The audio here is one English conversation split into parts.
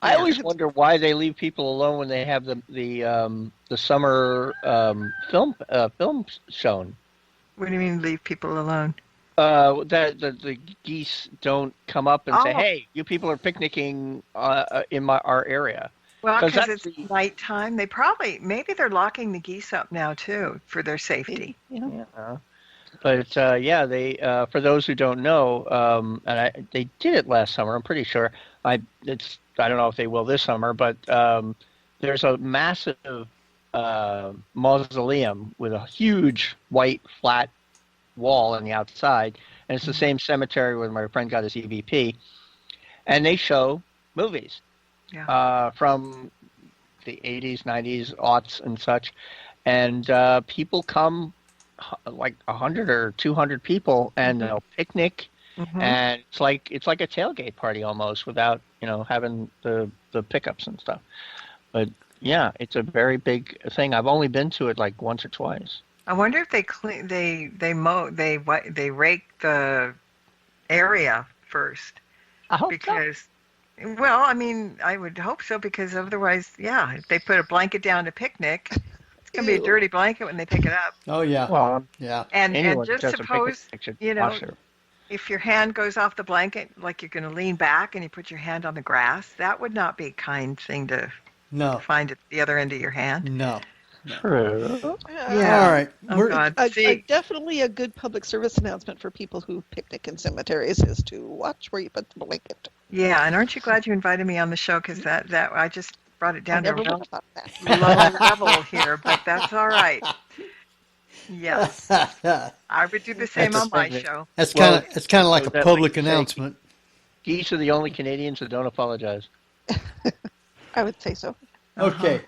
I Yeah. always wonder why they leave people alone when they have the summer film shown. What do you mean leave people alone? That the geese don't come up and say, Oh, "Hey, you people are picnicking in our area," well, because because that's it's the nighttime. Maybe they're locking the geese up now too for their safety. Maybe, yeah. yeah. But yeah, they for those who don't know, they did it last summer. I'm pretty sure. I don't know if they will this summer, but there's a massive mausoleum with a huge white flat wall on the outside, and it's the same cemetery where my friend got his EVP, and they show movies Yeah. from the 80s, 90s, aughts, and such, and people come like 100 or 200 people, and they'll picnic, Hmm. and it's like a tailgate party almost without having the pickups and stuff. But yeah, it's a very big thing. I've only been to it like once or twice. I wonder if they rake the area first I hope so. because, well, I mean, I would hope so because otherwise, yeah, if they put a blanket down to picnic, it's gonna be a Ew. dirty blanket when they pick it up. Oh, yeah. Well, Yeah. And anyone who just does a picnic suppose, should you know, wash it. if your hand goes off the blanket, like you're going to lean back and you put your hand on the grass, that would not be a kind thing to No. find at the other end of your hand. No. True. Yeah. All right. Oh, God. See, Definitely a good public service announcement for people who picnic in cemeteries is to watch where you put the blanket. yeah, and aren't you glad you invited me on the show? Because that I just brought it I down to a never real would have thought that. low level here, but that's all right. Yes, I would do the same on my show. That's Well, kind of like a that, public like you say, announcement. Geese are the only Canadians that don't apologize. I would say so. Okay.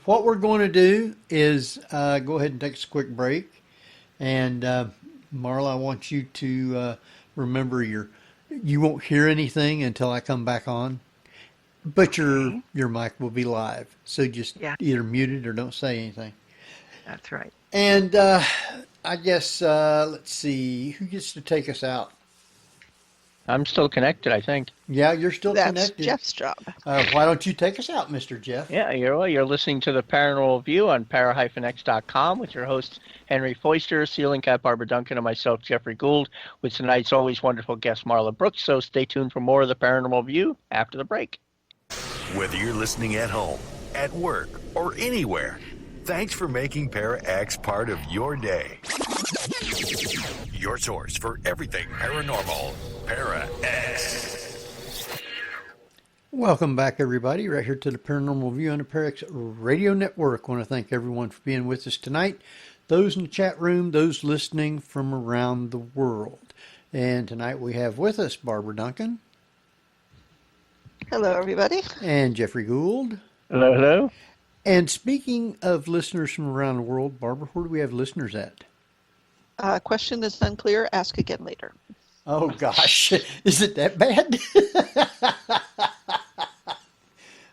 What we're going to do is go ahead and take a quick break. And Marla, I want you to remember you won't hear anything until I come back on. But your mic will be live. So just Yeah. either mute it or don't say anything. That's right. And I guess, let's see, who gets to take us out? I'm still connected, I think. Yeah, you're still That's connected. Jeff's job. Why don't you take us out, Mr. Jeff? Yeah, you're listening to the Paranormal View on para-x.com with your hosts Henry Foister, Ceiling Cat Barbara Duncan, and myself, Jeffrey Gould, with tonight's always wonderful guest, Marla Brooks. So stay tuned for more of the Paranormal View after the break. Whether you're listening at home, at work, or anywhere, thanks for making Para-X part of your day. Your source for everything paranormal, Para-X. Welcome back, everybody, right here to the Paranormal View on the Parax Radio Network. I want to thank everyone for being with us tonight. Those in the chat room, those listening from around the world. And tonight we have with us Barbara Duncan. Hello, everybody. And Jeffrey Gould. Hello, hello. And speaking of listeners from around the world, Barbara, where do we have listeners at? Question is unclear. Ask again later. Oh, gosh. Is it that bad?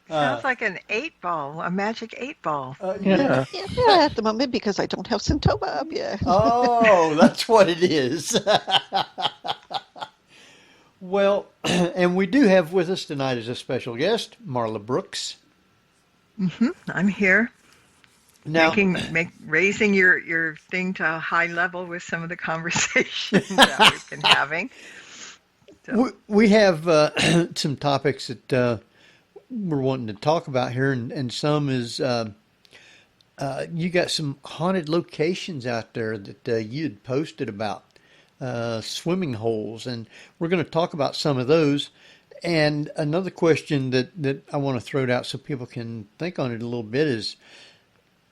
Sounds like an 8-ball, a magic 8-ball. Yeah. Yeah, at the moment because I don't have Syntoma up yet. Oh, that's what it is. Well, and we do have with us tonight as a special guest, Marla Brooks. I'm here. Now, Raising your thing to a high level with some of the conversation that we've been having. So. we have some topics that we're wanting to talk about here, and some is you got some haunted locations out there that you had posted about, swimming holes, and we're going to talk about some of those. And another question that I want to throw out so people can think on it a little bit is,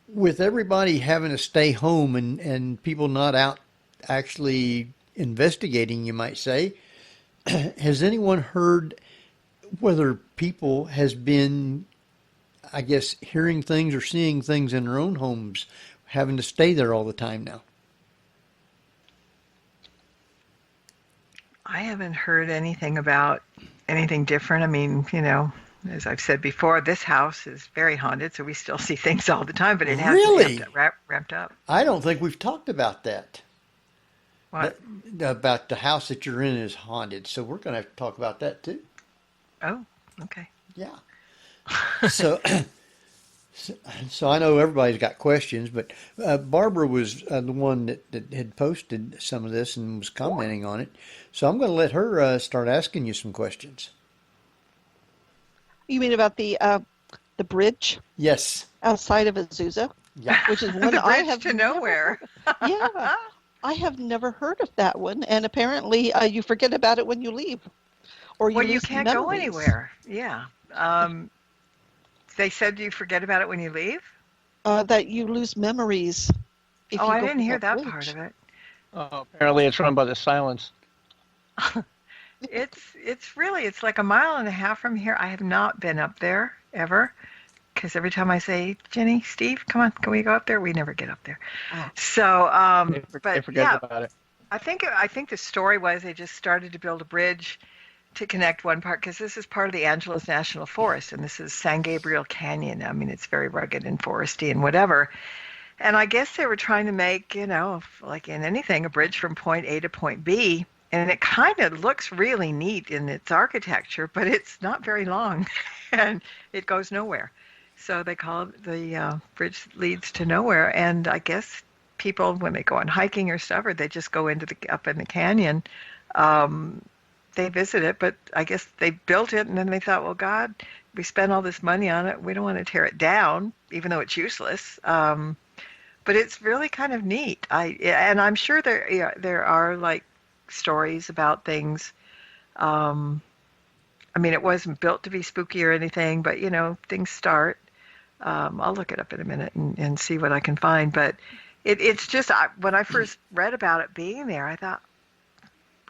with everybody having to stay home and people not out actually investigating, you might say, has anyone heard whether people has been, I guess, hearing things or seeing things in their own homes, having to stay there all the time now? I haven't heard anything about anything different. I mean, as I've said before, this house is very haunted, so we still see things all the time, but it has Really? ramped up. I don't think we've talked about that. What? About the house that you're in is haunted, so we're going to have to talk about that too. Oh, okay. Yeah. So, so I know everybody's got questions, but Barbara was the one that had posted some of this and was commenting on it. So I'm going to let her start asking you some questions. You mean about the bridge Yes. outside of Azusa, Yeah. which is one The I bridge have to never nowhere. Yeah, I have never heard of that one, and apparently you forget about it when you leave, or you Well, you lose can't go memories. anywhere. Yeah. They said you forget about it when you leave? That you lose memories if Oh, you I go didn't over hear that that part bridge. of it. Apparently, it's run by the silence. It's like a mile and a half from here. I have not been up there ever because every time I say, Jenny, Steve, come on, can we go up there? We never get up there. Ah. So, They but forget yeah, about it. I think the story was they just started to build a bridge to connect one part because this is part of the Angeles National Forest and this is San Gabriel Canyon. I mean, it's very rugged and foresty and whatever. And I guess they were trying to make, like in anything, a bridge from point A to point B. And it kind of looks really neat in its architecture, but it's not very long and it goes nowhere. So they call it the bridge leads to nowhere. And I guess people, when they go on hiking or stuff, or they just go up in the canyon, um, they visit it. But I guess they built it and then they thought, well, God, we spent all this money on it. We don't want to tear it down, even though it's useless. But it's really kind of neat. And I'm sure there are like stories about things. I mean, it wasn't built to be spooky or anything, but things start. I'll look it up in a minute and see what I can find. But it's just when I first read about it being there, I thought,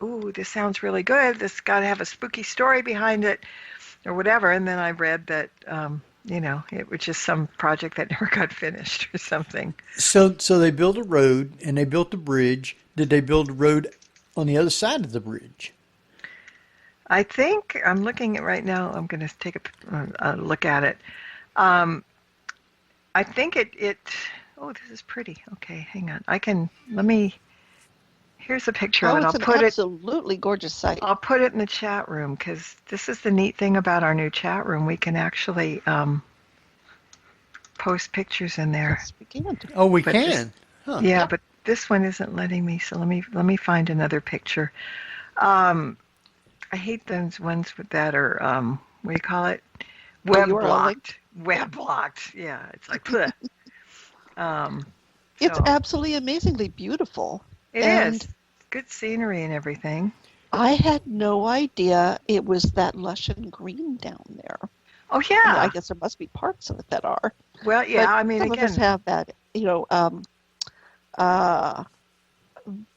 ooh, this sounds really good. This got to have a spooky story behind it, or whatever. And then I read that. It was just some project that never got finished or something. So they built a road and they built a bridge. Did they build a road on the other side of the bridge? I think I'm looking at right now. I'm going to take a look at it. I think it. Oh, this is pretty. Okay, hang on. Here's a picture of it. It's an absolutely gorgeous site. I'll put it in the chat room because this is the neat thing about our new chat room. We can actually post pictures in there. Yes, we can. Oh, we But can. Huh. Yeah, but this one isn't letting me. So let me find another picture. I hate those ones that are what do you call it? Web blocked. Web blocked. Yeah, it's like bleh. It's So absolutely amazingly beautiful. it And is good scenery and everything. I had no idea it was that lush and green down there. Oh I mean, yeah. I guess there must be parts of it that are. Well, yeah. But I mean, some of us again, have that,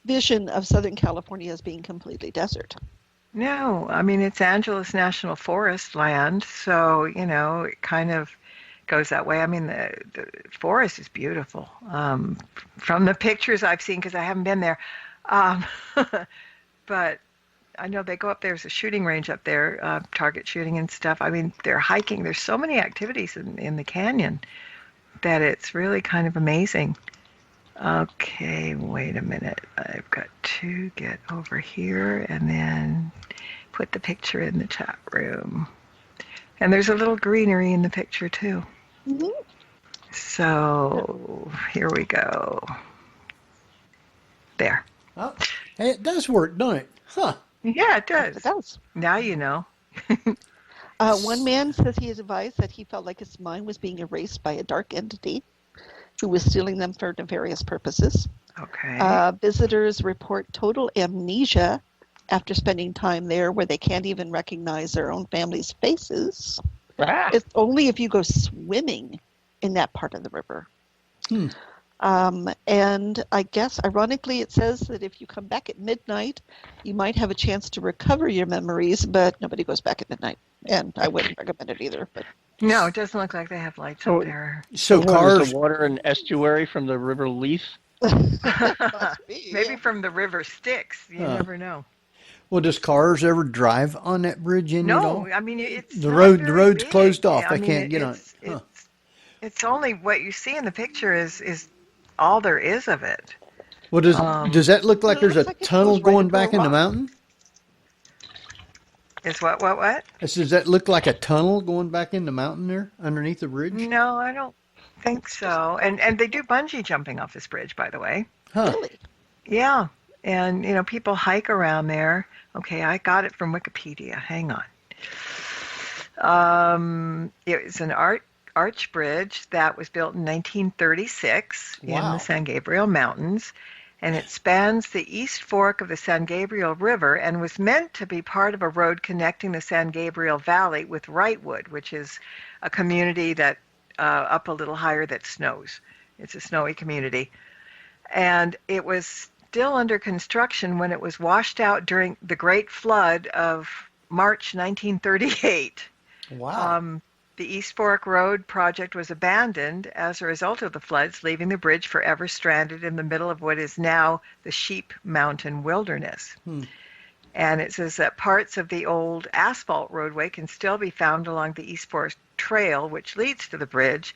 vision of Southern California as being completely desert. no. I mean, it's Angeles National Forest land, so it kind of goes that way. I mean, the forest is beautiful. From the pictures I've seen, because I haven't been there, um, but I know they go up there. There's a shooting range up there, target shooting and stuff. I mean, they're hiking. There's so many activities in the canyon that it's really kind of amazing. Okay, wait a minute. I've got to get over here and then put the picture in the chat room. And there's a little greenery in the picture too. Mhm. So here we go. There. Oh, hey, it does work, don't it? Huh. Yeah, it It does. does. Now you know. One man says he has advised that he felt like his mind was being erased by a dark entity who was stealing them for nefarious purposes. Okay. Visitors report total amnesia after spending time there where they can't even recognize their own family's faces. Ah, It's only if you go swimming in that part of the river. Hmm. And I guess, ironically, it says that if you come back at midnight, you might have a chance to recover your memories, but nobody goes back at midnight. And I wouldn't recommend it either. But No, it doesn't look like they have lights So- up there. So what, is cars. the water an estuary from the River Leaf? must be, Maybe yeah. from the river Styx. You Huh. never know. Well, does cars ever drive on that bridge any at all? No, I mean it's The not road- the very road's big. closed off. I They mean, can't get on it. Huh. It's only what you see in the picture is all there is of it. Well, does that look like It there's a looks like it tunnel goes right going into a back in the rock. mountain? Is what? Does that look like a tunnel going back in the mountain there underneath the bridge? No, I don't think so. And they do bungee jumping off this bridge, by the way. Huh. Really? Yeah. And, people hike around there. Okay, I got it from Wikipedia. Hang on. It was an arch bridge that was built in 1936 in Wow. the San Gabriel Mountains, and it spans the East Fork of the San Gabriel River and was meant to be part of a road connecting the San Gabriel Valley with Wrightwood, which is a community that up a little higher that snows. It's a snowy community. And it was still under construction when it was washed out during the Great Flood of March 1938. Wow. The East Fork Road project was abandoned as a result of the floods, leaving the bridge forever stranded in the middle of what is now the Sheep Mountain Wilderness. And it says that parts of the old asphalt roadway can still be found along the East Fork Trail, which leads to the bridge.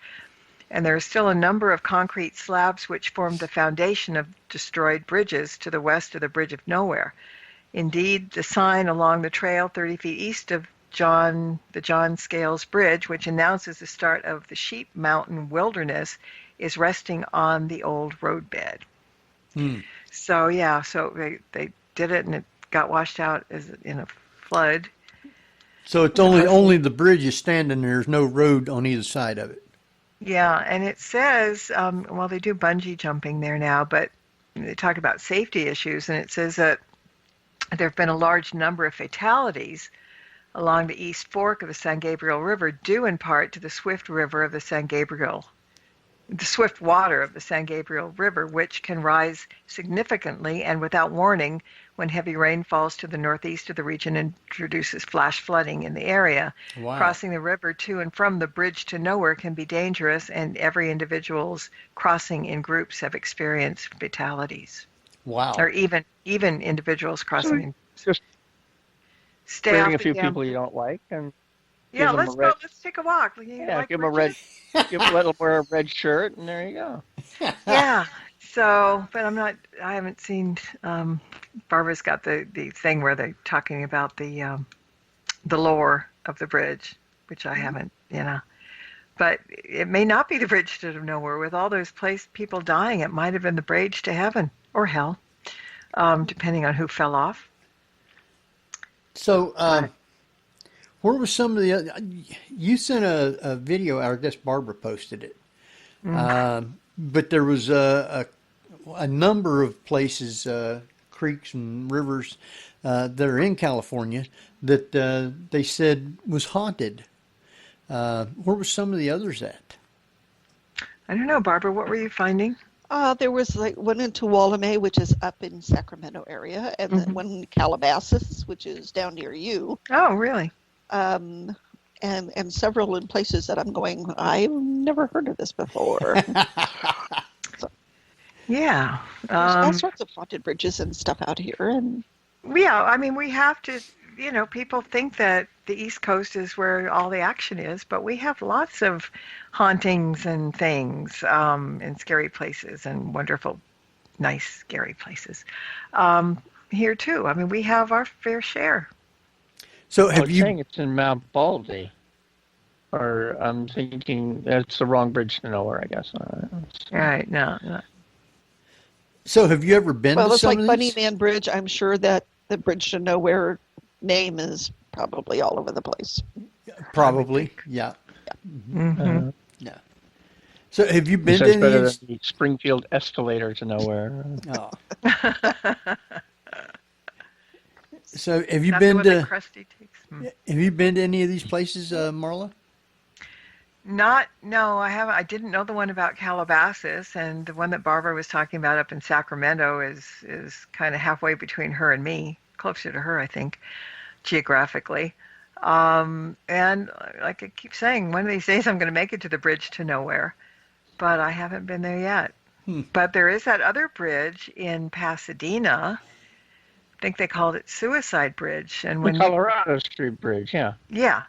And there are still a number of concrete slabs which formed the foundation of destroyed bridges to the west of the Bridge of Nowhere. Indeed, the sign along the trail 30 feet east of the John Scales Bridge, which announces the start of the Sheep Mountain Wilderness, is resting on the old roadbed. So they did it, and it got washed out in a flood. So it's only the bridge is standing there. There's no road on either side of it. Yeah, and it says, they do bungee jumping there now, but they talk about safety issues, and it says that there have been a large number of fatalities along the East Fork of the San Gabriel River, due in part to the swift water of the San Gabriel River, which can rise significantly and without warning when heavy rain falls to the northeast of the region and introduces flash flooding in the area. Wow. Crossing the river to and from the Bridge to Nowhere can be dangerous, and every individual's crossing in groups have experienced fatalities. Wow. Or even individuals crossing in Just stay bring off a few the people you don't like, and Yeah, give them let's a red- go. Let's take a walk. give them a red, let them wear a red shirt, and there you go. Yeah. So, but I haven't seen. Barbara's got the thing where they're talking about the lore of the bridge, which I haven't. But it may not be the bridge to nowhere. With all those people dying, it might have been the bridge to heaven or hell, depending on who fell off. So, where was some of the other? You sent a video, or I guess Barbara posted it. But there was a number of places, creeks and rivers that are in California that they said was haunted. Where were some of the others at? I don't know, Barbara. What were you finding? There was one in Tuolumne, which is up in Sacramento area, and then one in Calabasas, which is down near you. Oh, really? And several in places that I'm going, I've never heard of this before. Yeah. There's all sorts of haunted bridges and stuff out here. And Yeah, I mean, we have to, people think that the East Coast is where all the action is, but we have lots of hauntings and things and scary places and wonderful, nice, scary places here, too. I mean, we have our fair share. So I have was you? saying it's in Mount Baldy, or I'm thinking that's the wrong bridge to nowhere, I guess. Right, no. So have you ever been to it's some like of these? Bunnyman Bridge. I'm sure that the Bridge to Nowhere name is probably all over the place. Probably, yeah. Mm-hmm. Yeah. So have you It been to says any better of than these? the Springfield escalator to nowhere. Oh. So have you That's been what the to? crusty takes. Have you been to any of these places, Marla? No, I haven't. I didn't know the one about Calabasas, and the one that Barbara was talking about up in Sacramento is kind of halfway between her and me, closer to her, I think, geographically. And like I keep saying, one of these days I'm going to make it to the Bridge to Nowhere, but I haven't been there yet. But there is that other bridge in Pasadena. I think they called it Suicide Bridge, and The Colorado Street Bridge, yeah. Yeah,